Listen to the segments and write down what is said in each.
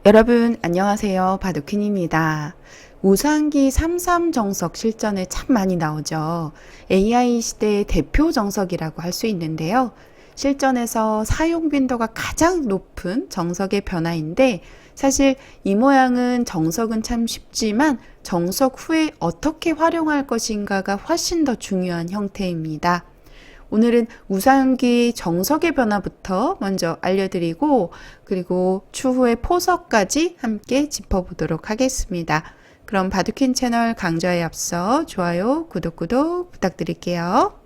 여러분 안녕하세요. 바둑퀸입니다. 우상기 33 정석 실전에 참 많이 나오죠. AI 시대의 대표 정석이라고 할 수 있는데요. 실전에서 사용 빈도가 가장 높은 정석의 변화인데 사실 이 모양은 정석은 참 쉽지만 정석 후에 어떻게 활용할 것인가가 훨씬 더 중요한 형태입니다. 오늘은 우상기 정석의 변화부터 먼저 알려드리고 그리고 추후의 포석까지 함께 짚어보도록 하겠습니다. 그럼 바둑퀸 채널 강좌에 앞서 좋아요, 구독 부탁드릴게요.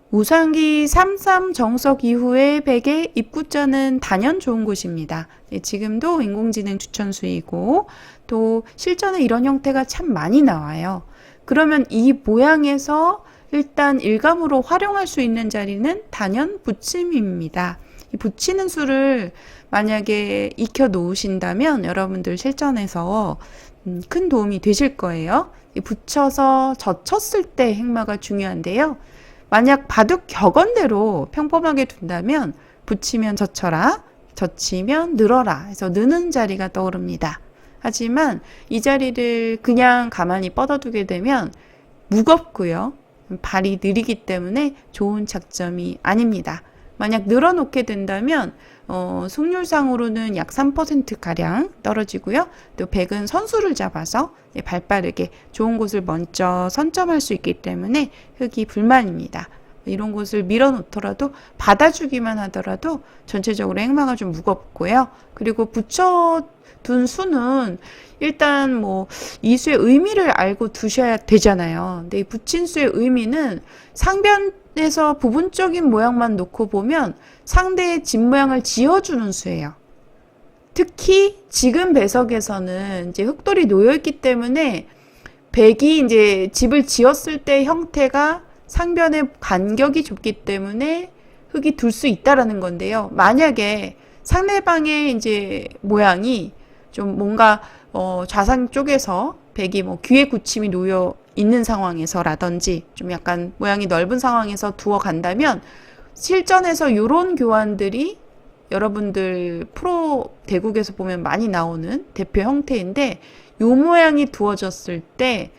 우상기 33 정석 이후에 백의 입구자는 단연 좋은 곳입니다. 지금도 인공지능 추천수이고 또 실전에 이런 형태가 참 많이 나와요. 그러면 이 모양에서 일단 일감으로 활용할 수 있는 자리는 단연 붙임입니다. 이 붙이는 수를 만약에 익혀 놓으신다면 여러분들 실전에서 큰 도움이 되실 거예요. 붙여서 젖혔을 때 행마가 중요한데요. 만약 바둑 격언대로 평범하게 둔다면 붙이면 젖혀라, 젖히면 늘어라 해서 느는 자리가 떠오릅니다. 하지만 이 자리를 그냥 가만히 뻗어두게 되면 무겁고요. 발이 느리기 때문에 좋은 착점이 아닙니다. 만약 늘어놓게 된다면 승률상으로는 약 3%가량 떨어지고요. 또 백은 선수를 잡아서 발빠르게 좋은 곳을 먼저 선점할 수 있기 때문에 흑이 불만입니다. 이런 곳을 밀어놓더라도 받아주기만 하더라도 전체적으로 행마가 좀 무겁고요. 그리고 붙여둔 수는 일단 뭐 이 수의 의미를 알고 두셔야 되잖아요. 근데 이 붙인 수의 의미는 상변에서 부분적인 모양만 놓고 보면 상대의 집 모양을 지어주는 수예요. 특히 지금 배석에서는 이제 흑돌이 놓여있기 때문에 백이 이제 집을 지었을 때 형태가 상변의 간격이 좁기 때문에 흑이 둘 수 있다라는 건데요. 만약에 상대방의 이제 모양이 좀 뭔가 좌상 쪽에서 백이 뭐 귀에 굳힘이 놓여 있는 상황에서라든지 좀 약간 모양이 넓은 상황에서 두어 간다면 실전에서 이런 교환들이 여러분들 프로 대국에서 보면 많이 나오는 대표 형태인데 이 모양이 두어졌을 때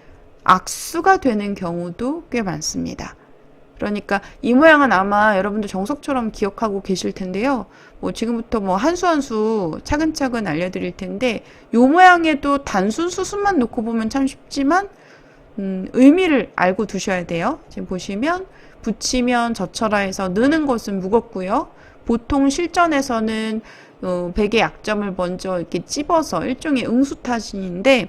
악수가 되는 경우도 꽤 많습니다. 그러니까 이 모양은 아마 여러분들 정석처럼 기억하고 계실 텐데요. 뭐 지금부터 뭐 한 수 한 수 차근차근 알려드릴 텐데 이 모양에도 단순 수순만 놓고 보면 참 쉽지만 의미를 알고 두셔야 돼요. 지금 보시면 붙이면 젖혀라 해서 느는 것은 무겁고요. 보통 실전에서는 백의 약점을 먼저 이렇게 찝어서 일종의 응수타진인데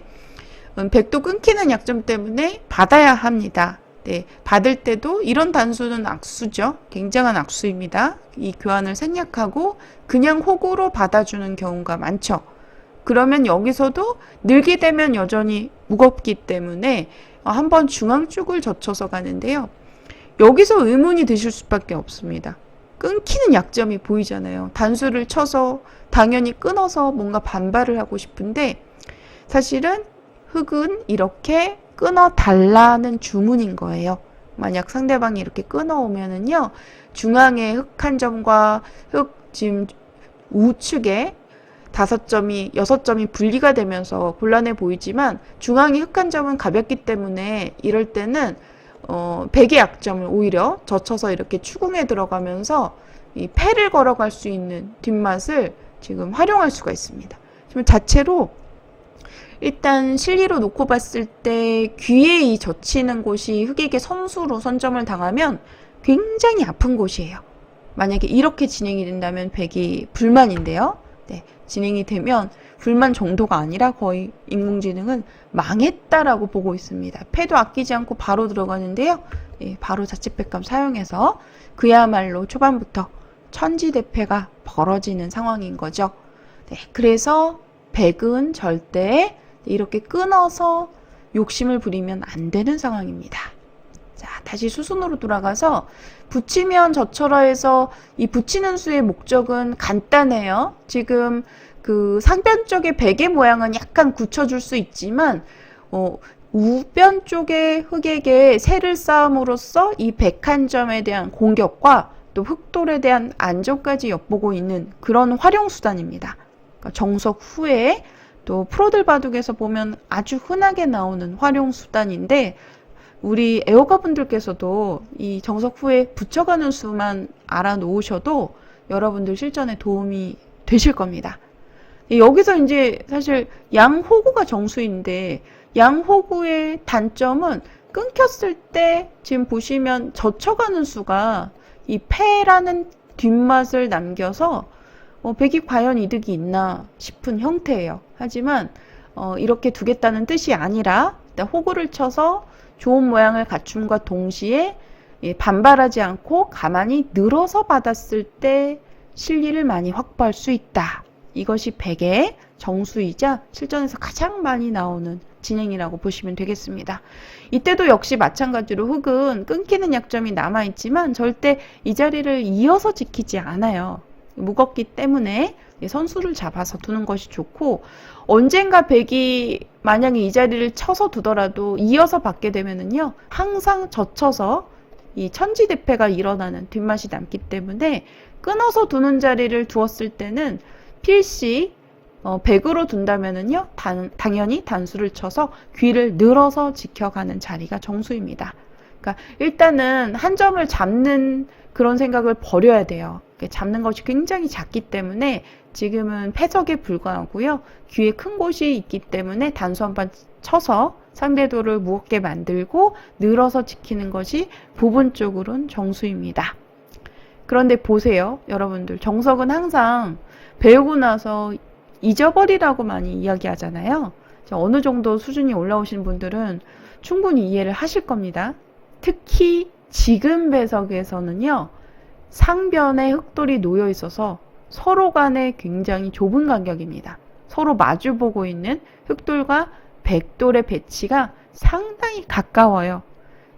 백도 끊기는 약점 때문에 받아야 합니다. 네, 받을 때도 이런 단수는 악수죠. 굉장한 악수입니다. 이 교환을 생략하고 그냥 호구로 받아주는 경우가 많죠. 그러면 여기서도 늘게 되면 여전히 무겁기 때문에 한번 중앙 쪽을 젖혀서 가는데요. 여기서 의문이 드실 수밖에 없습니다. 끊기는 약점이 보이잖아요. 단수를 쳐서 당연히 끊어서 뭔가 반발을 하고 싶은데 사실은 흑은 이렇게 끊어달라는 주문인 거예요. 만약 상대방이 이렇게 끊어오면은요, 중앙의 흑 한 점과 흑 지금 우측에 5점이, 6점이 분리가 되면서 곤란해 보이지만 중앙의 흑 한 점은 가볍기 때문에 이럴 때는 백의 약점을 오히려 젖혀서 이렇게 추궁에 들어가면서 이 패를 걸어갈 수 있는 뒷맛을 지금 활용할 수가 있습니다. 지금 자체로 일단 실리로 놓고 봤을 때 귀에 이 젖히는 곳이 흑에게 선수로 선점을 당하면 굉장히 아픈 곳이에요. 만약에 이렇게 진행이 된다면 백이 불만인데요. 네, 진행이 되면 불만 정도가 아니라 거의 인공지능은 망했다라고 보고 있습니다. 패도 아끼지 않고 바로 들어가는데요. 네, 바로 자칫백감 사용해서 그야말로 초반부터 천지대패가 벌어지는 상황인 거죠. 네, 그래서 백은 절대 이렇게 끊어서 욕심을 부리면 안 되는 상황입니다. 자, 다시 수순으로 돌아가서 붙이면 젖혀라 해서 이 붙이는 수의 목적은 간단해요. 지금 그 상변 쪽의 백의 모양은 약간 굳혀줄 수 있지만 우변 쪽의 흑에게 세를 쌓음으로써 이 백 한 점에 대한 공격과 또 흑돌에 대한 안전까지 엿보고 있는 그런 활용수단입니다. 그러니까 정석 후에 또 프로들 바둑에서 보면 아주 흔하게 나오는 활용수단인데, 우리 애호가 분들께서도 이 정석 후에 붙여가는 수만 알아놓으셔도 여러분들 실전에 도움이 되실 겁니다. 여기서 이제 사실 양호구가 정수인데, 양호구의 단점은 끊겼을 때 지금 보시면 젖혀가는 수가 이 패라는 뒷맛을 남겨서 백이 과연 이득이 있나 싶은 형태예요. 하지만 이렇게 두겠다는 뜻이 아니라 일단 호구를 쳐서 좋은 모양을 갖춤과 동시에 반발하지 않고 가만히 늘어서 받았을 때 실리를 많이 확보할 수 있다. 이것이 백의 정수이자 실전에서 가장 많이 나오는 진행이라고 보시면 되겠습니다. 이때도 역시 마찬가지로 흑은 끊기는 약점이 남아있지만 절대 이 자리를 이어서 지키지 않아요. 무겁기 때문에 선수를 잡아서 두는 것이 좋고, 언젠가 백이 만약에 이 자리를 쳐서 두더라도 이어서 받게 되면은요, 항상 젖혀서 이 천지대패가 일어나는 뒷맛이 남기 때문에 끊어서 두는 자리를 두었을 때는 필시 백으로 둔다면은요, 당연히 단수를 쳐서 귀를 늘어서 지켜가는 자리가 정수입니다. 그러니까 일단은 한 점을 잡는 그런 생각을 버려야 돼요. 잡는 것이 굉장히 작기 때문에 지금은 패석에 불과하고요. 귀에 큰 곳이 있기 때문에 단수 한 번 쳐서 상대도를 무겁게 만들고 늘어서 지키는 것이 부분적으로는 정수입니다. 그런데 보세요. 여러분들, 정석은 항상 배우고 나서 잊어버리라고 많이 이야기하잖아요. 어느 정도 수준이 올라오신 분들은 충분히 이해를 하실 겁니다. 특히 지금 배석에서는요, 상변에 흑돌이 놓여 있어서 서로 간에 굉장히 좁은 간격입니다. 서로 마주보고 있는 흑돌과 백돌의 배치가 상당히 가까워요.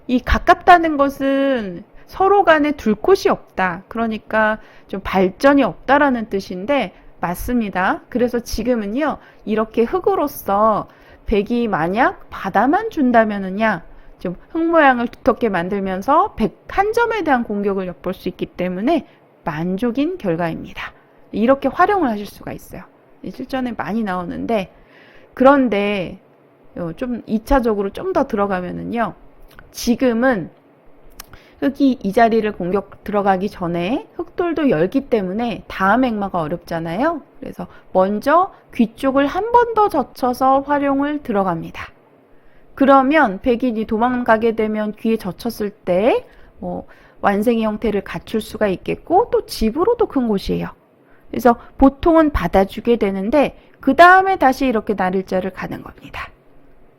이 가깝다는 것은 서로 간에 둘 곳이 없다. 그러니까 좀 발전이 없다라는 뜻인데, 맞습니다. 그래서 지금은요, 이렇게 흑으로서 백이 만약 바다만 준다면은요, 좀 흑 모양을 두텁게 만들면서 백 한 점에 대한 공격을 엿볼 수 있기 때문에 만족인 결과입니다. 이렇게 활용을 하실 수가 있어요. 실전에 많이 나오는데, 그런데 좀 2차적으로 좀 더 들어가면은요, 지금은 흑이 이 자리를 공격 들어가기 전에 흑돌도 열기 때문에 다음 행마가 어렵잖아요. 그래서 먼저 귀 쪽을 한 번 더 젖혀서 활용을 들어갑니다. 그러면 백인이 도망가게 되면 귀에 젖혔을 때 완생의 형태를 갖출 수가 있겠고, 또 집으로도 큰 곳이에요. 그래서 보통은 받아주게 되는데 그 다음에 다시 이렇게 나를자를 가는 겁니다.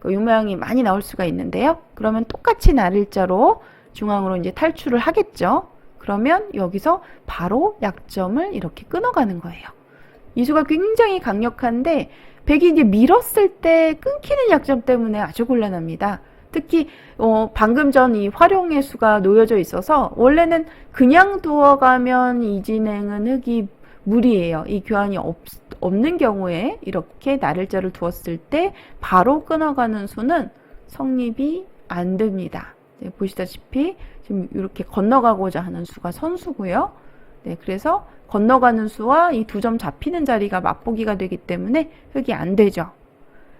이 모양이 많이 나올 수가 있는데요. 그러면 똑같이 나를자로 중앙으로 이제 탈출을 하겠죠. 그러면 여기서 바로 약점을 이렇게 끊어가는 거예요. 이 수가 굉장히 강력한데 백이 이제 밀었을 때 끊기는 약점 때문에 아주 곤란합니다. 특히 방금 전 이 활용의 수가 놓여져 있어서 원래는 그냥 두어가면 이 진행은 흑이 무리예요. 이 교환이 없는 경우에 이렇게 나를자를 두었을 때 바로 끊어가는 수는 성립이 안 됩니다. 네, 보시다시피 지금 이렇게 건너가고자 하는 수가 선수고요. 네, 그래서 건너가는 수와 이 두 점 잡히는 자리가 맞보기가 되기 때문에 흑이 안 되죠.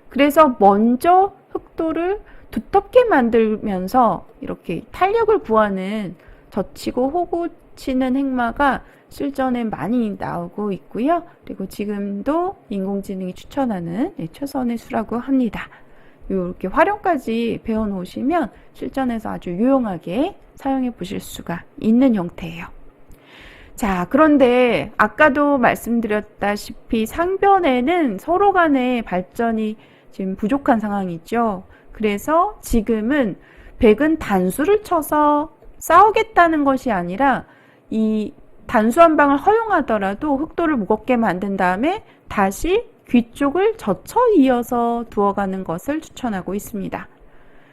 그래서 먼저 흑도를 두텁게 만들면서 이렇게 탄력을 구하는 젖히고 호구 치는 행마가 실전에 많이 나오고 있고요. 그리고 지금도 인공지능이 추천하는 최선의 수라고 합니다. 이렇게 활용까지 배워놓으시면 실전에서 아주 유용하게 사용해 보실 수가 있는 형태예요. 자, 그런데 아까도 말씀드렸다시피 상변에는 서로 간의 발전이 지금 부족한 상황이죠. 그래서 지금은 백은 단수를 쳐서 싸우겠다는 것이 아니라 이 단수 한 방을 허용하더라도 흑도를 무겁게 만든 다음에 다시 귀 쪽을 젖혀 이어서 두어가는 것을 추천하고 있습니다.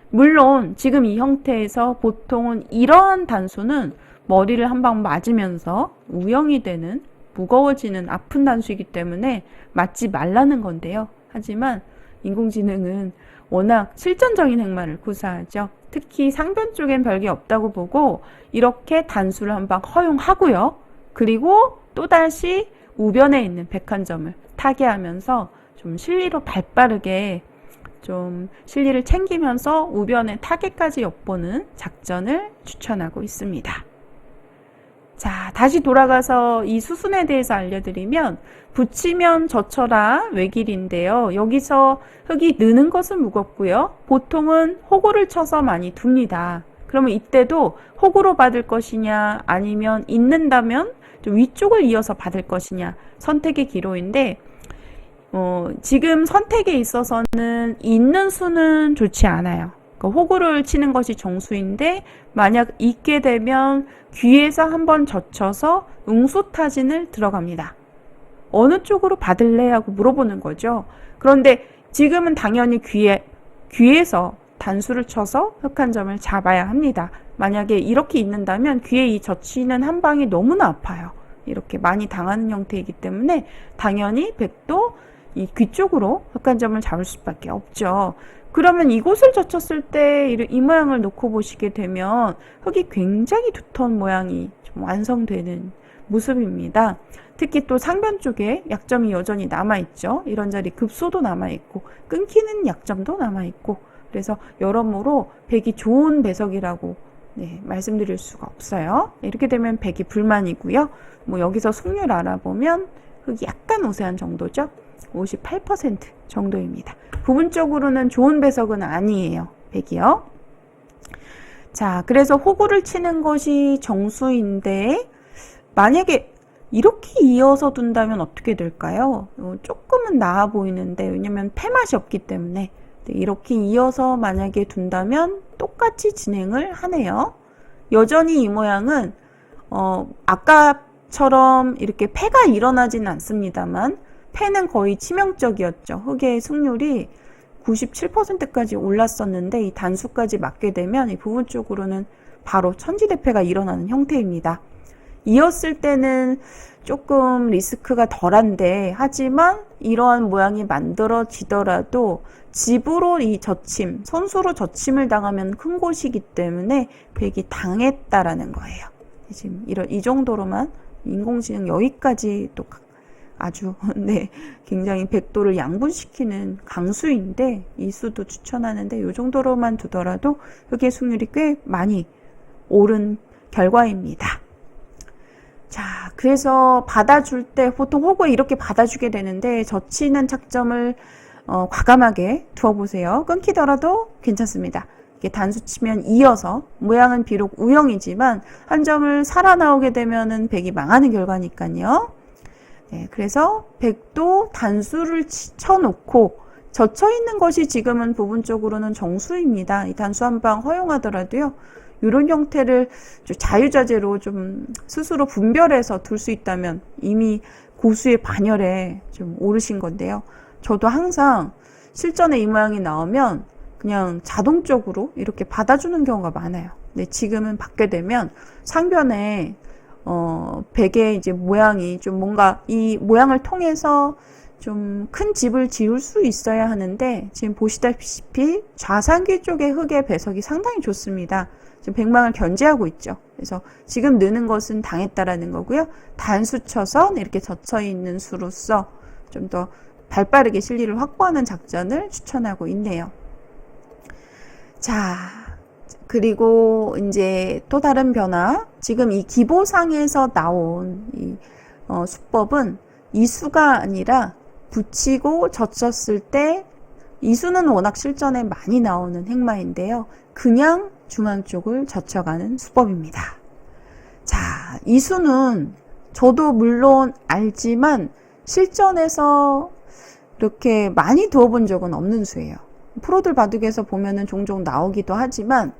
물론 지금 이 형태에서 보통은 이러한 단수는 머리를 한 방 맞으면서 우영이 되는 무거워지는 아픈 단수이기 때문에 맞지 말라는 건데요. 하지만 인공지능은 워낙 실전적인 행마를 구사하죠. 특히 상변 쪽엔 별게 없다고 보고 이렇게 단수를 한방 허용하고요. 그리고 또다시 우변에 있는 백한점을 타개하면서 좀 실리로 발빠르게 좀 실리를 챙기면서 우변에 타개까지 엿보는 작전을 추천하고 있습니다. 자, 다시 돌아가서 이 수순에 대해서 알려드리면 붙이면 젖혀라 외길인데요. 여기서 흙이 느는 것은 무겁고요. 보통은 호구를 쳐서 많이 둡니다. 그러면 이때도 호구로 받을 것이냐 아니면 있는다면 좀 위쪽을 이어서 받을 것이냐 선택의 기로인데 지금 선택에 있어서는 있는 수는 좋지 않아요. 그러니까 호구를 치는 것이 정수인데 만약 있게 되면 귀에서 한번 젖혀서 응수타진을 들어갑니다. 어느 쪽으로 받을래? 하고 물어보는 거죠. 그런데 지금은 당연히 귀에서 단수를 쳐서 흑한점을 잡아야 합니다. 만약에 이렇게 있는다면 귀에 이 젖히는 한 방이 너무나 아파요. 이렇게 많이 당하는 형태이기 때문에 당연히 백도 이 귀 쪽으로 흑한점을 잡을 수밖에 없죠. 그러면 이곳을 젖혔을 때 이 모양을 놓고 보시게 되면 흙이 굉장히 두터운 모양이 좀 완성되는 모습입니다. 특히 또 상변 쪽에 약점이 여전히 남아있죠. 이런 자리 급소도 남아있고 끊기는 약점도 남아있고 그래서 여러모로 백이 좋은 배석이라고 말씀드릴 수가 없어요. 이렇게 되면 백이 불만이고요. 뭐 여기서 승률 알아보면 흙이 약간 우세한 정도죠. 58% 정도입니다. 부분적으로는 좋은 배석은 아니에요. 백이요. 자, 그래서 호구를 치는 것이 정수인데 만약에 이렇게 이어서 둔다면 어떻게 될까요? 조금은 나아 보이는데 왜냐면 패맛이 없기 때문에 이렇게 이어서 만약에 둔다면 똑같이 진행을 하네요. 여전히 이 모양은 아까처럼 이렇게 패가 일어나지는 않습니다만 패는 거의 치명적이었죠. 흙의 승률이 97%까지 올랐었는데 이 단수까지 맞게 되면 이 부분 쪽으로는 바로 천지대패가 일어나는 형태입니다. 이었을 때는 조금 리스크가 덜한데 하지만 이러한 모양이 만들어지더라도 집으로 이 젖힘, 손수로 젖힘을 당하면 큰 곳이기 때문에 백이 당했다라는 거예요. 지금 이 정도로만 인공지능 여기까지 또 아주 굉장히 백도를 양분시키는 강수인데 이 수도 추천하는데 이 정도로만 두더라도 흙의 승률이 꽤 많이 오른 결과입니다. 자, 그래서 받아줄 때 보통 호구에 이렇게 받아주게 되는데 젖히는 착점을 과감하게 두어보세요. 끊기더라도 괜찮습니다. 이게 단수 치면 이어서 모양은 비록 우영이지만 한 점을 살아나오게 되면은 백이 망하는 결과니까요. 네, 그래서 백도 단수를 쳐놓고 젖혀있는 것이 지금은 부분적으로는 정수입니다. 이 단수 한 방 허용하더라도요. 이런 형태를 자유자재로 좀 스스로 분별해서 둘 수 있다면 이미 고수의 반열에 좀 오르신 건데요. 저도 항상 실전에 이 모양이 나오면 그냥 자동적으로 이렇게 받아주는 경우가 많아요. 근데 지금은 받게 되면 상변에 백의 이제 모양이 좀 뭔가 이 모양을 통해서 좀 큰 집을 지을 수 있어야 하는데 지금 보시다시피 좌상귀 쪽의 흙의 배석이 상당히 좋습니다. 지금 백망을 견제하고 있죠. 그래서 지금 느는 것은 당했다라는 거고요. 단수 쳐서 이렇게 젖혀 있는 수로서 좀 더 발빠르게 실리를 확보하는 작전을 추천하고 있네요. 자, 그리고 이제 또 다른 변화. 지금 이 기보상에서 나온 이 수법은 이수가 아니라 붙이고 젖혔을 때 이수는 워낙 실전에 많이 나오는 행마인데요. 그냥 중앙 쪽을 젖혀가는 수법입니다. 자, 이수는 저도 물론 알지만 실전에서 이렇게 많이 두어본 적은 없는 수예요. 프로들 바둑에서 보면은 종종 나오기도 하지만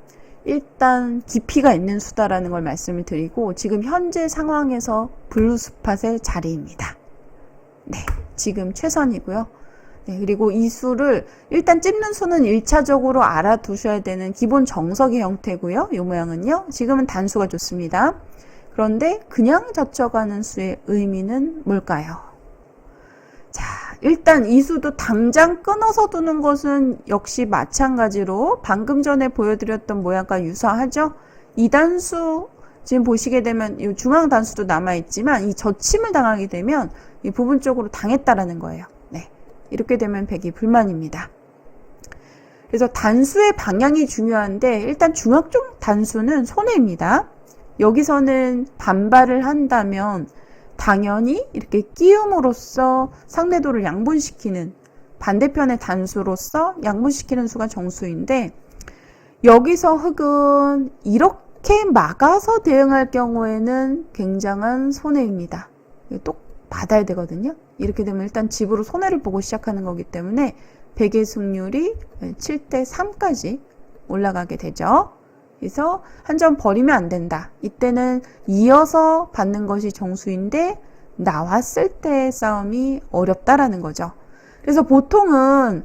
일단 깊이가 있는 수다라는 걸 말씀을 드리고 지금 현재 상황에서 블루스팟의 자리입니다. 네, 지금 최선이고요. 네, 그리고 이 수를 일단 찝는 수는 1차적으로 알아두셔야 되는 기본 정석의 형태고요. 이 모양은요. 지금은 단수가 좋습니다. 그런데 그냥 젖혀가는 수의 의미는 뭘까요? 자, 일단 이수도 당장 끊어서 두는 것은 역시 마찬가지로 방금 전에 보여드렸던 모양과 유사하죠. 이 단수 지금 보시게 되면 이 중앙 단수도 남아있지만 이 젖힘을 당하게 되면 이 부분적으로 당했다라는 거예요. 네, 이렇게 되면 백이 불만입니다. 그래서 단수의 방향이 중요한데 일단 중앙쪽 단수는 손해입니다. 여기서는 반발을 한다면 당연히 이렇게 끼움으로써 상대도를 양분시키는 반대편의 단수로서 양분시키는 수가 정수인데 여기서 흑은 이렇게 막아서 대응할 경우에는 굉장한 손해입니다. 또 받아야 되거든요. 이렇게 되면 일단 집으로 손해를 보고 시작하는 거기 때문에 백의 승률이 7대 3까지 올라가게 되죠. 그래서 한 점 버리면 안 된다. 이때는 이어서 받는 것이 정수인데 나왔을 때의 싸움이 어렵다라는 거죠. 그래서 보통은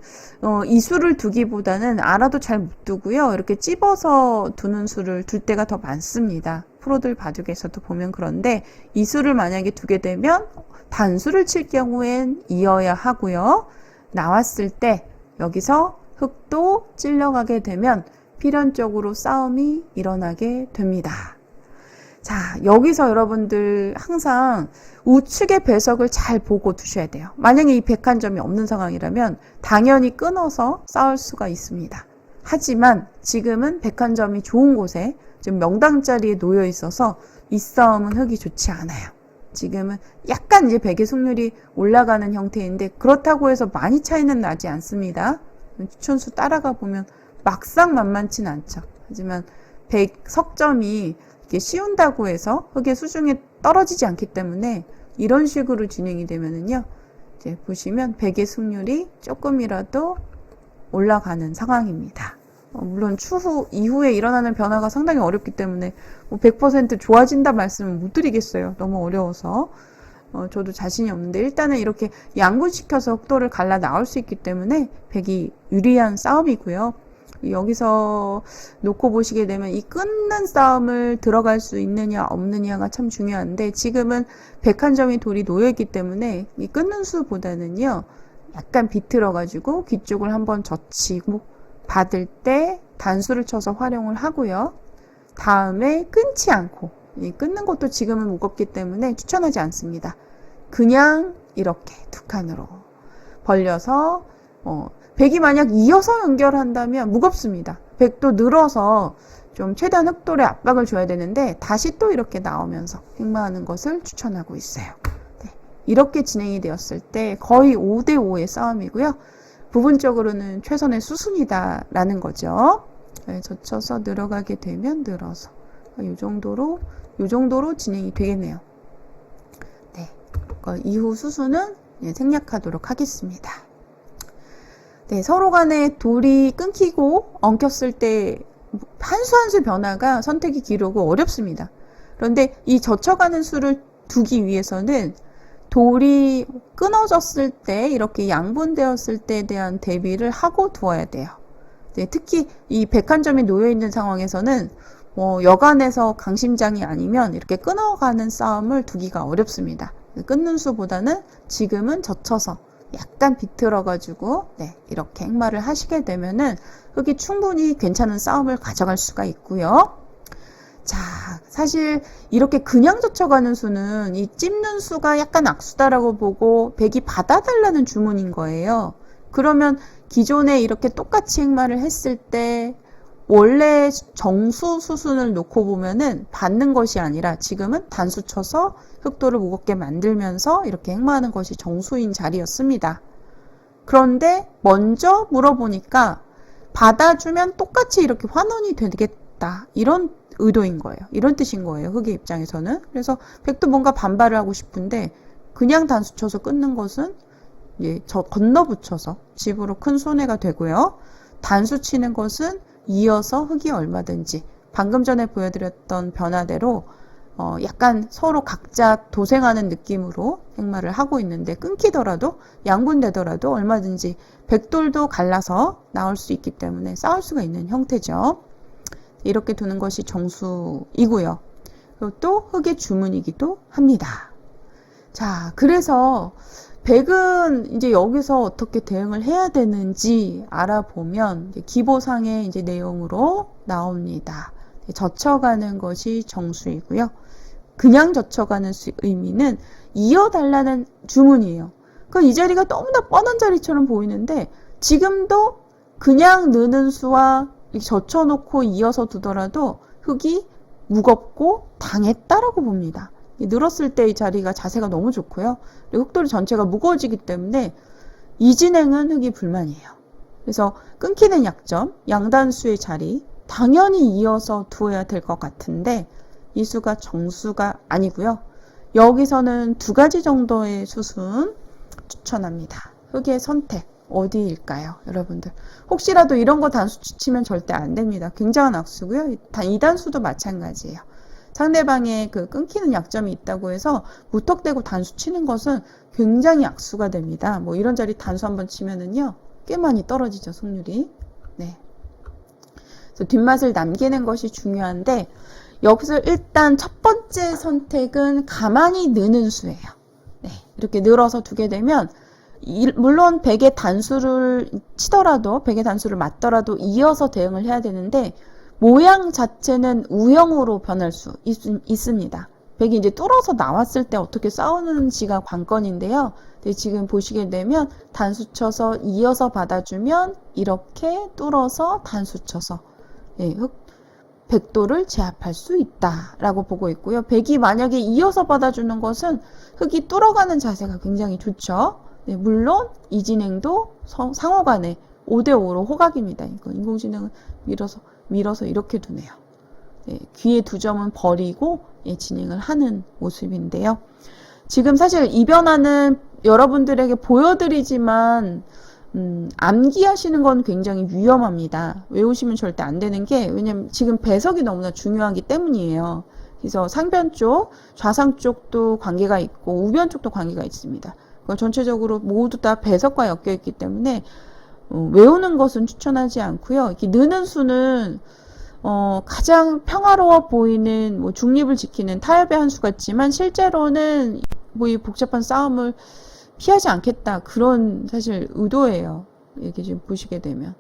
이 수를 두기보다는 알아도 잘 못 두고요. 이렇게 찝어서 두는 수를 둘 때가 더 많습니다. 프로들 바둑에서도 보면 그런데 이 수를 만약에 두게 되면 단수를 칠 경우엔 이어야 하고요. 나왔을 때 여기서 흑도 찔러가게 되면 필연적으로 싸움이 일어나게 됩니다. 자, 여기서 여러분들 항상 우측의 배석을 잘 보고 두셔야 돼요. 만약에 이 백 한 점이 없는 상황이라면 당연히 끊어서 싸울 수가 있습니다. 하지만 지금은 백 한 점이 좋은 곳에 지금 명당 자리에 놓여 있어서 이 싸움은 흑이 좋지 않아요. 지금은 약간 이제 백의 승률이 올라가는 형태인데 그렇다고 해서 많이 차이는 나지 않습니다. 추천수 따라가 보면 막상 만만치는 않죠. 하지만 100 석점이 이게 쉬운다고 해서 흑의 수중에 떨어지지 않기 때문에 이런 식으로 진행이 되면은요. 이제 보시면 100의 승률이 조금이라도 올라가는 상황입니다. 물론 추후 이후에 일어나는 변화가 상당히 어렵기 때문에 100% 좋아진다 말씀은 못 드리겠어요. 너무 어려워서. 저도 자신이 없는데 일단은 이렇게 양분시켜서 흑도를 갈라 나올 수 있기 때문에 백이 유리한 싸움이고요. 여기서 놓고 보시게 되면 이 끊는 싸움을 들어갈 수 있느냐 없느냐가 참 중요한데 지금은 101점이 돌이 놓여있기 때문에 이 끊는 수보다는요 약간 비틀어 가지고 귀 쪽을 한번 젖히고 받을 때 단수를 쳐서 활용을 하고요. 다음에 끊지 않고 이 끊는 것도 지금은 무겁기 때문에 추천하지 않습니다. 그냥 이렇게 두 칸으로 벌려서 백이 만약 이어서 연결한다면 무겁습니다. 백도 늘어서 좀 최대한 흑돌에 압박을 줘야 되는데 다시 또 이렇게 나오면서 횡마하는 것을 추천하고 있어요. 네, 이렇게 진행이 되었을 때 거의 5대5의 싸움이고요. 부분적으로는 최선의 수순이다라는 거죠. 네, 젖혀서 늘어가게 되면 늘어서 이 정도로 진행이 되겠네요. 네, 이후 수순은 생략하도록 하겠습니다. 네, 서로 간에 돌이 끊기고 엉켰을 때 한 수 한 수 변화가 선택이 길고 어렵습니다. 그런데 이 젖혀가는 수를 두기 위해서는 돌이 끊어졌을 때 이렇게 양분되었을 때에 대한 대비를 하고 두어야 돼요. 네, 특히 이 101점이 놓여있는 상황에서는 여간에서 강심장이 아니면 이렇게 끊어가는 싸움을 두기가 어렵습니다. 끊는 수보다는 지금은 젖혀서 약간 비틀어가지고 이렇게 행마를 하시게 되면은 흑이 충분히 괜찮은 싸움을 가져갈 수가 있고요. 자, 사실 이렇게 그냥 젖혀가는 수는 이 찝는 수가 약간 악수다라고 보고 백이 받아달라는 주문인 거예요. 그러면 기존에 이렇게 똑같이 행마를 했을 때 원래 정수 수순을 놓고 보면은 받는 것이 아니라 지금은 단수 쳐서 흑도를 무겁게 만들면서 이렇게 행마하는 것이 정수인 자리였습니다. 그런데 먼저 물어보니까 받아주면 똑같이 이렇게 환원이 되겠다. 이런 의도인 거예요. 이런 뜻인 거예요. 흑의 입장에서는. 그래서 백도 뭔가 반발을 하고 싶은데 그냥 단수 쳐서 끊는 것은 건너붙여서 집으로 큰 손해가 되고요. 단수 치는 것은 이어서 흑이 얼마든지 방금 전에 보여드렸던 변화대로 약간 서로 각자 도생하는 느낌으로 행마를 하고 있는데 끊기더라도 양분되더라도 얼마든지 백돌도 갈라서 나올 수 있기 때문에 싸울 수가 있는 형태죠. 이렇게 두는 것이 정수이고요. 그리고 또 흑의 주문이기도 합니다. 자, 그래서 백은 이제 여기서 어떻게 대응을 해야 되는지 알아보면 이제 기보상의 이제 내용으로 나옵니다. 젖혀가는 것이 정수이고요. 그냥 젖혀가는 의미는 이어달라는 주문이에요. 그럼 이 자리가 너무나 뻔한 자리처럼 보이는데 지금도 그냥 느는 수와 젖혀놓고 이어서 두더라도 흙이 무겁고 당했다라고 봅니다. 늘었을 때 이 자리가 자세가 너무 좋고요. 그리고 흙돌이 전체가 무거워지기 때문에 이 진행은 흙이 불만이에요. 그래서 끊기는 약점, 양단수의 자리 당연히 이어서 두어야 될 것 같은데 이 수가 정수가 아니고요. 여기서는 두 가지 정도의 수순 추천합니다. 흙의 선택 어디일까요? 여러분들 혹시라도 이런 거 단수 치면 절대 안 됩니다. 굉장한 악수고요. 이 단수도 마찬가지예요. 상대방의 그 끊기는 약점이 있다고 해서 무턱대고 단수 치는 것은 굉장히 악수가 됩니다. 뭐 이런 자리 단수 한번 치면은요, 꽤 많이 떨어지죠, 승률이. 네. 그래서 뒷맛을 남기는 것이 중요한데, 여기서 일단 첫 번째 선택은 가만히 느는 수예요. 네. 이렇게 늘어서 두게 되면, 물론 100의 단수를 치더라도, 100의 단수를 맞더라도 이어서 대응을 해야 되는데, 모양 자체는 우형으로 변할 수 있습니다. 100이 이제 뚫어서 나왔을 때 어떻게 싸우는지가 관건인데요. 지금 보시게 되면 단수 쳐서 이어서 받아주면 이렇게 뚫어서 단수 쳐서 백도를 제압할 수 있다라고 보고 있고요. 100이 만약에 이어서 받아주는 것은 흙이 뚫어가는 자세가 굉장히 좋죠. 네, 물론 이 진행도 상호간에 5대5로 호각입니다. 이거 인공지능은 밀어서 이렇게 두네요. 네, 귀의 두 점은 버리고 진행을 하는 모습인데요. 지금 사실 이 변화는 여러분들에게 보여드리지만 암기하시는 건 굉장히 위험합니다. 외우시면 절대 안 되는 게 왜냐면 지금 배석이 너무나 중요하기 때문이에요. 그래서 상변 쪽, 좌상 쪽도 관계가 있고 우변 쪽도 관계가 있습니다. 전체적으로 모두 다 배석과 엮여 있기 때문에 외우는 것은 추천하지 않고요. 이렇게 느는 수는 가장 평화로워 보이는 뭐 중립을 지키는 타협의 한 수 같지만 실제로는 뭐 이 복잡한 싸움을 피하지 않겠다 그런 사실 의도예요. 이렇게 지금 보시게 되면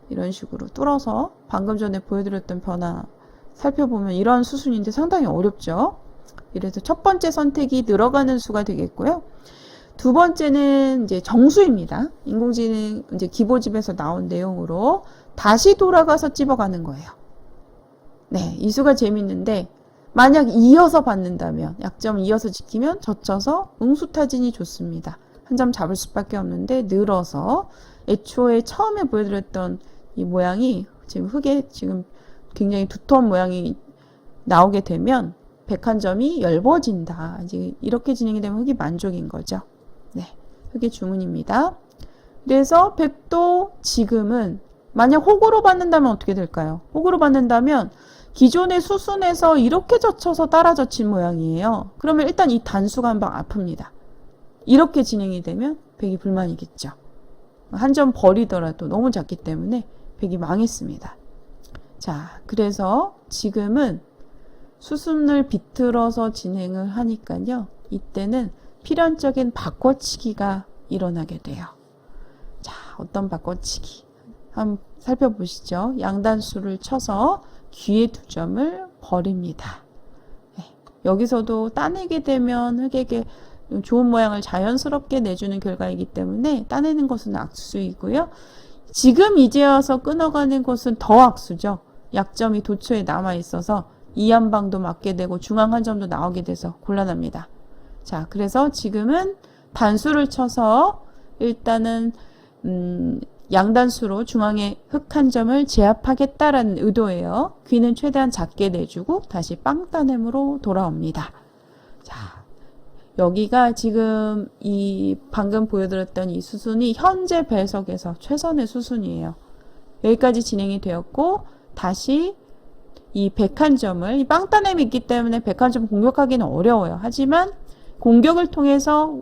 이런 식으로 뚫어서 방금 전에 보여드렸던 변화 살펴보면 이런 수순인데 상당히 어렵죠. 이래서 첫 번째 선택이 늘어가는 수가 되겠고요. 두 번째는 이제 정수입니다. 인공지능 이제 기보집에서 나온 내용으로 다시 돌아가서 찝어가는 거예요. 네, 이 수가 재밌는데 만약 이어서 받는다면 약점 이어서 지키면 젖혀서 응수타진이 좋습니다. 한 점 잡을 수밖에 없는데 늘어서 애초에 처음에 보여드렸던 이 모양이 지금 흙에 지금 굉장히 두터운 모양이 나오게 되면 101점이 엷어진다. 이제 이렇게 진행이 되면 흙이 만족인 거죠. 네, 흙의 주문입니다. 그래서 100도 지금은 만약 호구로 받는다면 어떻게 될까요? 호구로 받는다면 기존의 수순에서 이렇게 젖혀서 따라 젖힌 모양이에요. 그러면 일단 이 단수가 한 방 아픕니다. 이렇게 진행이 되면 100이 불만이겠죠. 한 점 버리더라도 너무 작기 때문에 100이 망했습니다. 자, 그래서 지금은 수순을 비틀어서 진행을 하니까요. 이때는 필연적인 바꿔치기가 일어나게 돼요. 자, 어떤 바꿔치기? 한번 살펴보시죠. 양단수를 쳐서 귀의 두 점을 버립니다. 네, 여기서도 따내게 되면 흙에게 좋은 모양을 자연스럽게 내주는 결과이기 때문에 따내는 것은 악수이고요. 지금 이제 와서 끊어가는 것은 더 악수죠. 약점이 도처에 남아있어서 이 한 방도 맞게 되고 중앙 한 점도 나오게 돼서 곤란합니다. 자, 그래서 지금은 단수를 쳐서 일단은 양단수로 중앙에 흙 한 점을 제압하겠다라는 의도예요. 귀는 최대한 작게 내주고 다시 빵따냄으로 돌아옵니다. 자, 여기가 지금 이 방금 보여드렸던 이 수순이 현재 배석에서 최선의 수순이에요. 여기까지 진행이 되었고 다시 이 101점을 이 빵따냄이 있기 때문에 101점 공격하기는 어려워요. 하지만 공격을 통해서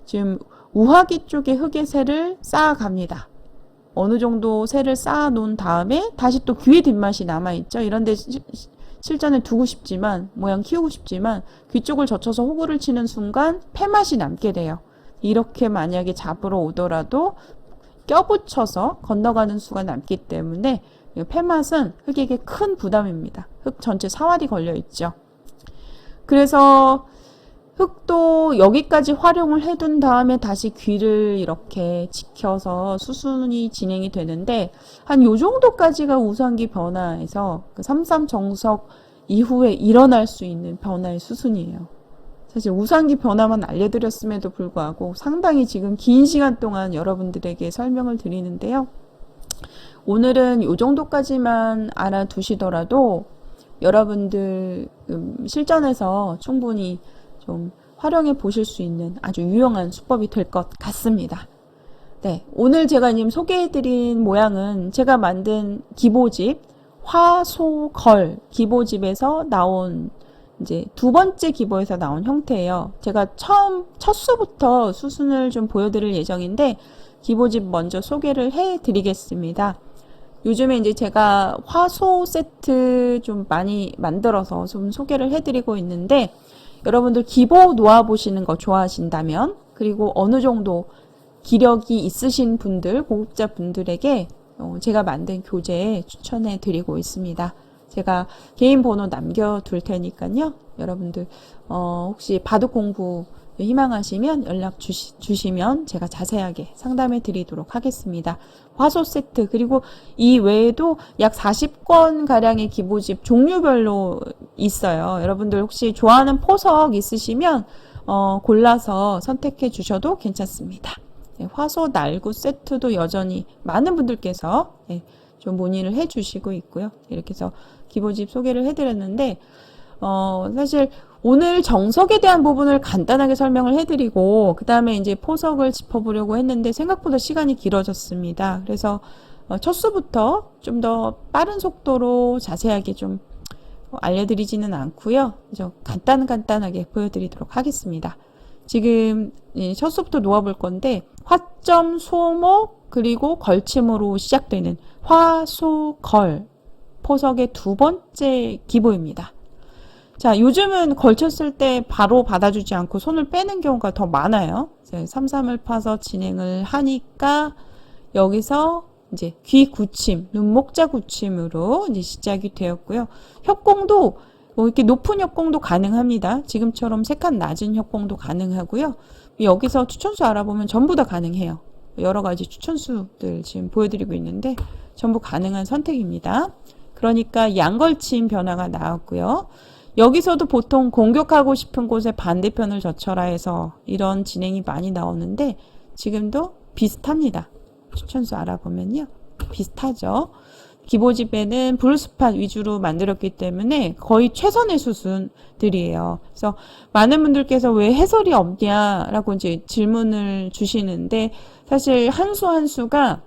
지금 우하기 쪽에 흙의 새를 쌓아갑니다. 어느 정도 새를 쌓아 놓은 다음에 다시 또 귀의 뒷맛이 남아있죠. 이런데 실전에 두고 싶지만 모양 키우고 싶지만 귀 쪽을 젖혀서 호구를 치는 순간 폐맛이 남게 돼요. 이렇게 만약에 잡으러 오더라도 껴붙여서 건너가는 수가 남기 때문에 폐맛은 흙에게 큰 부담입니다. 흙 전체 사활이 걸려 있죠. 그래서 흙도 여기까지 활용을 해둔 다음에 다시 귀를 이렇게 지켜서 수순이 진행이 되는데 한 요 정도까지가 우상기 변화에서 그 삼삼정석 이후에 일어날 수 있는 변화의 수순이에요. 사실 우상기 변화만 알려드렸음에도 불구하고 상당히 지금 긴 시간 동안 여러분들에게 설명을 드리는데요. 오늘은 요 정도까지만 알아두시더라도 여러분들 실전에서 충분히 좀 활용해 보실 수 있는 아주 유용한 수법이 될 것 같습니다. 네, 오늘 제가 지금 소개해드린 모양은 제가 만든 기보집 화소걸 기보집에서 나온 이제 두 번째 기보에서 나온 형태예요. 제가 첫 수부터 수순을 좀 보여드릴 예정인데 기보집 먼저 소개를 해드리겠습니다. 요즘에 이제 제가 화소 세트 좀 많이 만들어서 좀 소개를 해드리고 있는데 여러분들 기보 놓아보시는 거 좋아하신다면 그리고 어느 정도 기력이 있으신 분들, 고급자 분들에게 제가 만든 교재 추천해 드리고 있습니다. 제가 개인 번호 남겨둘 테니까요. 여러분들 혹시 바둑 공부 희망하시면 연락 주시면 제가 자세하게 상담해 드리도록 하겠습니다. 화소 세트 그리고 이 외에도 약 40권 가량의 기보집 종류별로 있어요. 여러분들 혹시 좋아하는 포석 있으시면 골라서 선택해 주셔도 괜찮습니다. 네, 화소 날구 세트도 여전히 많은 분들께서 좀 문의를 해 주시고 있고요. 이렇게 해서 기보집 소개를 해드렸는데 사실 오늘 정석에 대한 부분을 간단하게 설명을 해드리고 그 다음에 이제 포석을 짚어보려고 했는데 생각보다 시간이 길어졌습니다. 그래서 첫 수부터 좀 더 빠른 속도로 자세하게 좀 알려드리지는 않고요. 간단하게 보여드리도록 하겠습니다. 지금 첫 수부터 놓아볼 건데 화점, 소목, 그리고 걸침으로 시작되는 화소걸 포석의 두 번째 기보입니다. 자, 요즘은 걸쳤을 때 바로 받아주지 않고 손을 빼는 경우가 더 많아요. 삼삼을 파서 진행을 하니까 여기서 이제 귀 굳힘, 눈목자 굳힘으로 이제 시작이 되었고요. 협공도 이렇게 높은 협공도 가능합니다. 지금처럼 세 칸 낮은 협공도 가능하고요. 여기서 추천수 알아보면 전부 다 가능해요. 여러 가지 추천수들 지금 보여드리고 있는데 전부 가능한 선택입니다. 그러니까 양걸침 변화가 나왔고요. 여기서도 보통 공격하고 싶은 곳에 반대편을 젖혀라 해서 이런 진행이 많이 나오는데 지금도 비슷합니다. 추천수 알아보면요. 비슷하죠. 기보집에는 브루스팟 위주로 만들었기 때문에 거의 최선의 수순들이에요. 그래서 많은 분들께서 왜 해설이 없냐라고 이제 질문을 주시는데 사실 한 수 한 수가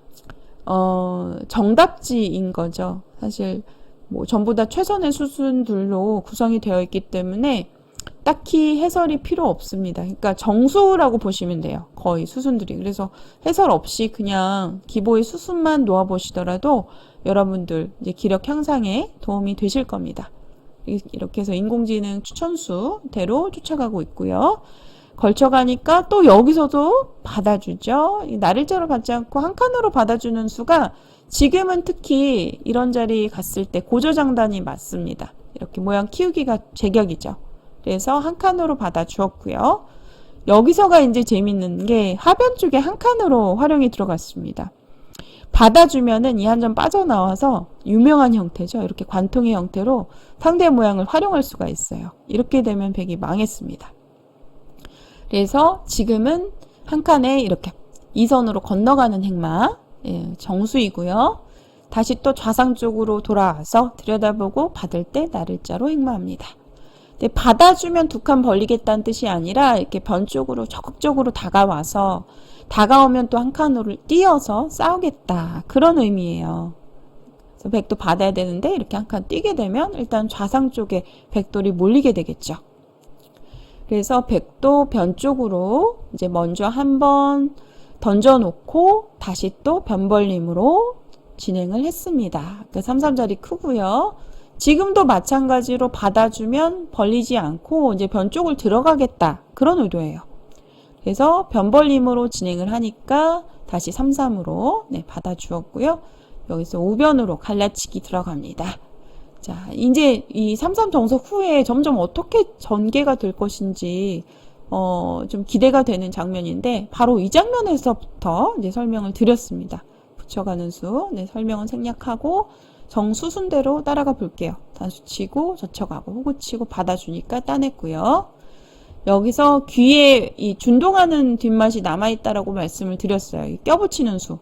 정답지인 거죠. 사실 뭐 전부 다 최선의 수순들로 구성이 되어 있기 때문에 딱히 해설이 필요 없습니다. 그러니까 정수라고 보시면 돼요. 거의 수순들이. 그래서 해설 없이 그냥 기보의 수순만 놓아 보시더라도 여러분들 이제 기력 향상에 도움이 되실 겁니다. 이렇게 해서 인공지능 추천수대로 쫓아가고 있고요. 걸쳐가니까 또 여기서도 받아주죠. 날일자로 받지 않고 한 칸으로 받아주는 수가 지금은 특히 이런 자리 갔을 때 고저장단이 맞습니다. 이렇게 모양 키우기가 제격이죠. 그래서 한 칸으로 받아주었고요. 여기서가 이제 재밌는 게 하변 쪽에 한 칸으로 활용이 들어갔습니다. 받아주면은 이 한 점 빠져나와서 유명한 형태죠. 이렇게 관통의 형태로 상대 모양을 활용할 수가 있어요. 이렇게 되면 백이 망했습니다. 그래서 지금은 한 칸에 이렇게 이선으로 건너가는 행마 정수이고요. 다시 또 좌상 쪽으로 돌아와서 들여다보고 받을 때 날일자로 행마합니다. 받아주면 두 칸 벌리겠다는 뜻이 아니라 이렇게 변 쪽으로 적극적으로 다가와서 다가오면 또 한 칸으로 뛰어서 싸우겠다 그런 의미예요. 그래서 백도 받아야 되는데 이렇게 한 칸 뛰게 되면 일단 좌상 쪽에 백돌이 몰리게 되겠죠. 그래서 백도 변 쪽으로 이제 먼저 한번 던져놓고 다시 또 변벌림으로 진행을 했습니다. 그 삼삼자리 크고요. 지금도 마찬가지로 받아주면 벌리지 않고 이제 변 쪽을 들어가겠다 그런 의도예요. 그래서 변벌림으로 진행을 하니까 다시 3-3으로 받아주었고요. 여기서 우변으로 갈라치기 들어갑니다. 자, 이제 이 3-3 정석 후에 점점 어떻게 전개가 될 것인지 좀 기대가 되는 장면인데 바로 이 장면에서부터 이제 설명을 드렸습니다. 붙여가는 수, 설명은 생략하고 정수순대로 따라가 볼게요. 단수 치고 젖혀가고 호구 치고 받아주니까 따냈고요. 여기서 귀에 이 준동하는 뒷맛이 남아있다라고 말씀을 드렸어요. 껴붙이는 수.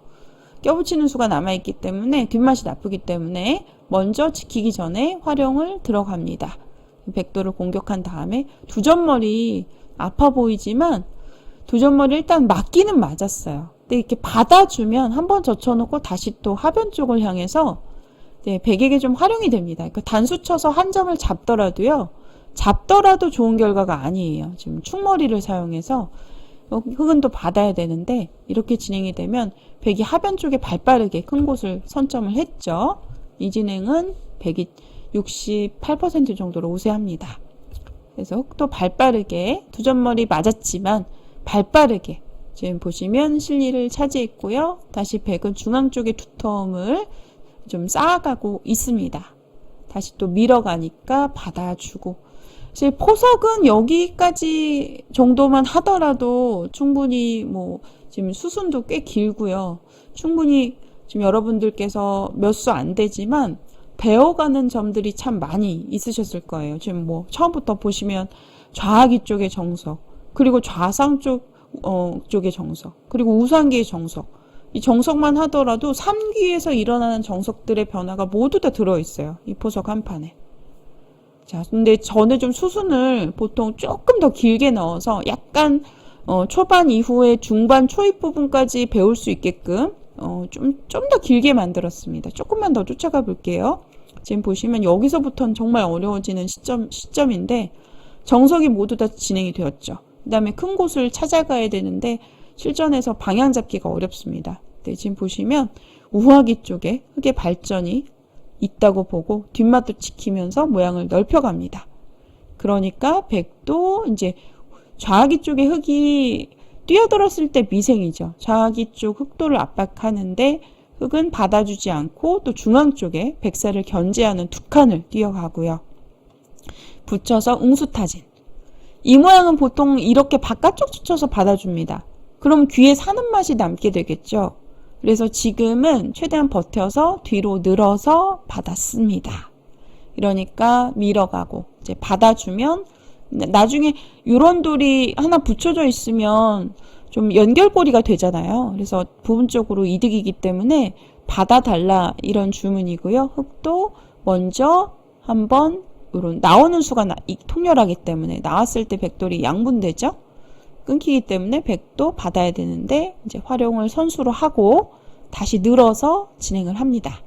껴붙이는 수가 남아있기 때문에 뒷맛이 나쁘기 때문에 먼저 지키기 전에 활용을 들어갑니다. 백도를 공격한 다음에 두점머리 아파 보이지만 두점머리 일단 맞기는 맞았어요. 근데 이렇게 받아주면 한번 젖혀놓고 다시 또 하변 쪽을 향해서 백에게 좀 활용이 됩니다. 그러니까 단수 쳐서 한 점을 잡더라도 좋은 결과가 아니에요. 지금 충머리를 사용해서 흑은 또 받아야 되는데 이렇게 진행이 되면 백이 하변 쪽에 발빠르게 큰 곳을 선점을 했죠. 이 진행은 백이 68% 정도로 우세합니다. 그래서 흑도 발빠르게 두점머리 맞았지만 발빠르게 지금 보시면 실리를 차지했고요. 다시 백은 중앙 쪽에 두텀을 좀 쌓아가고 있습니다. 다시 또 밀어가니까 받아주고 사실 포석은 여기까지 정도만 하더라도 충분히 지금 수순도 꽤 길고요. 충분히 지금 여러분들께서 몇 수 안 되지만 배워가는 점들이 참 많이 있으셨을 거예요. 지금 처음부터 보시면 좌하기 쪽의 정석, 그리고 좌상 쪽의 정석, 그리고 우상기의 정석. 이 정석만 하더라도 3기에서 일어나는 정석들의 변화가 모두 다 들어있어요. 이 포석 한 판에. 자, 근데 저는 좀 수순을 보통 조금 더 길게 넣어서 약간 초반 이후에 중반 초입 부분까지 배울 수 있게끔 좀 더 길게 만들었습니다. 조금만 더 쫓아가 볼게요. 지금 보시면 여기서부터는 정말 어려워지는 시점인데 정석이 모두 다 진행이 되었죠. 그 다음에 큰 곳을 찾아가야 되는데 실전에서 방향 잡기가 어렵습니다. 지금 보시면 우하기 쪽에 흑의 발전이 있다고 보고 뒷맛도 지키면서 모양을 넓혀갑니다. 그러니까 백도 이제 좌하기 쪽에 흑이 뛰어들었을 때 미생이죠. 좌하기 쪽 흑도를 압박하는데 흑은 받아주지 않고 또 중앙 쪽에 백사를 견제하는 두 칸을 뛰어가고요. 붙여서 웅수타진. 이 모양은 보통 이렇게 바깥쪽 붙여서 받아줍니다. 그럼 귀에 사는 맛이 남게 되겠죠. 그래서 지금은 최대한 버텨서 뒤로 늘어서 받았습니다. 이러니까 밀어가고 이제 받아주면 나중에 이런 돌이 하나 붙여져 있으면 좀 연결고리가 되잖아요. 그래서 부분적으로 이득이기 때문에 받아달라 이런 주문이고요. 흑도 먼저 한번 나오는 수가 통렬하기 때문에 나왔을 때 백돌이 양분되죠. 끊기기 때문에 백도 받아야 되는데 이제 활용을 선수로 하고 다시 늘어서 진행을 합니다.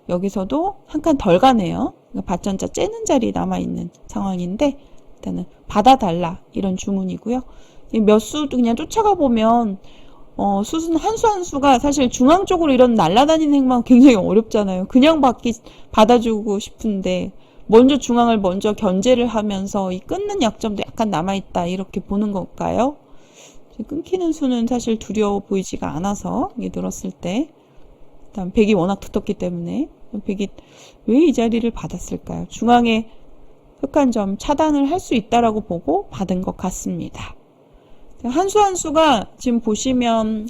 여기서도 한 칸 덜 가네요. 받전자 째는 자리 남아있는 상황인데 일단은 받아달라 이런 주문이고요. 몇 수 그냥 쫓아가 보면 수순 한 수 한 수가 사실 중앙 쪽으로 이런 날아다니는 행방 굉장히 어렵잖아요. 그냥 받아주고 싶은데 먼저 중앙을 먼저 견제를 하면서 이 끊는 약점도 약간 남아있다 이렇게 보는 걸까요? 끊기는 수는 사실 두려워 보이지가 않아서 이게 늘었을 때 다음 백이 워낙 두텁기 때문에 백이 왜 이 자리를 받았을까요? 중앙에 흑한 점 차단을 할 수 있다라고 보고 받은 것 같습니다. 한 수 한 수가 지금 보시면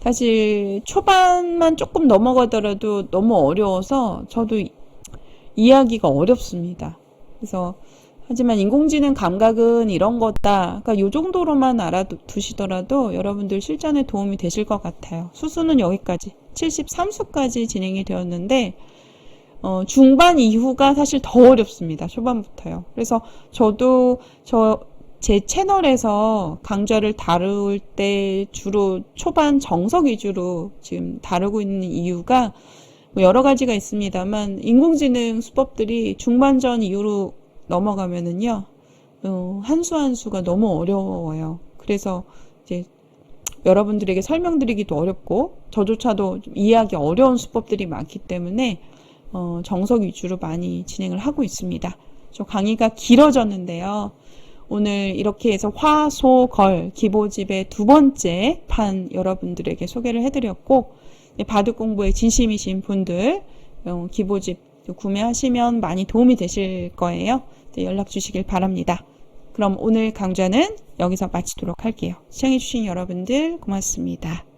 사실 초반만 조금 넘어가더라도 너무 어려워서 저도 이해하기가 어렵습니다. 그래서 하지만 인공지능 감각은 이런 거다. 그러니까 이 정도로만 알아두시더라도 여러분들 실전에 도움이 되실 것 같아요. 수수는 여기까지 73수까지 진행이 되었는데 중반 이후가 사실 더 어렵습니다. 초반부터요. 그래서 저도 제 채널에서 강좌를 다룰 때 주로 초반 정석 위주로 지금 다루고 있는 이유가 여러 가지가 있습니다만 인공지능 수법들이 중반전 이후로 넘어가면은요 한 수 한 수가 너무 어려워요. 그래서 이제 여러분들에게 설명드리기도 어렵고 저조차도 좀 이해하기 어려운 수법들이 많기 때문에 정석 위주로 많이 진행을 하고 있습니다. 저 강의가 길어졌는데요. 오늘 이렇게 해서 화, 소, 걸 기보집의 두 번째 판 여러분들에게 소개를 해드렸고, 바둑 공부에 진심이신 분들 기보집 구매하시면 많이 도움이 되실 거예요. 연락 주시길 바랍니다. 그럼 오늘 강좌는 여기서 마치도록 할게요. 시청해주신 여러분들 고맙습니다.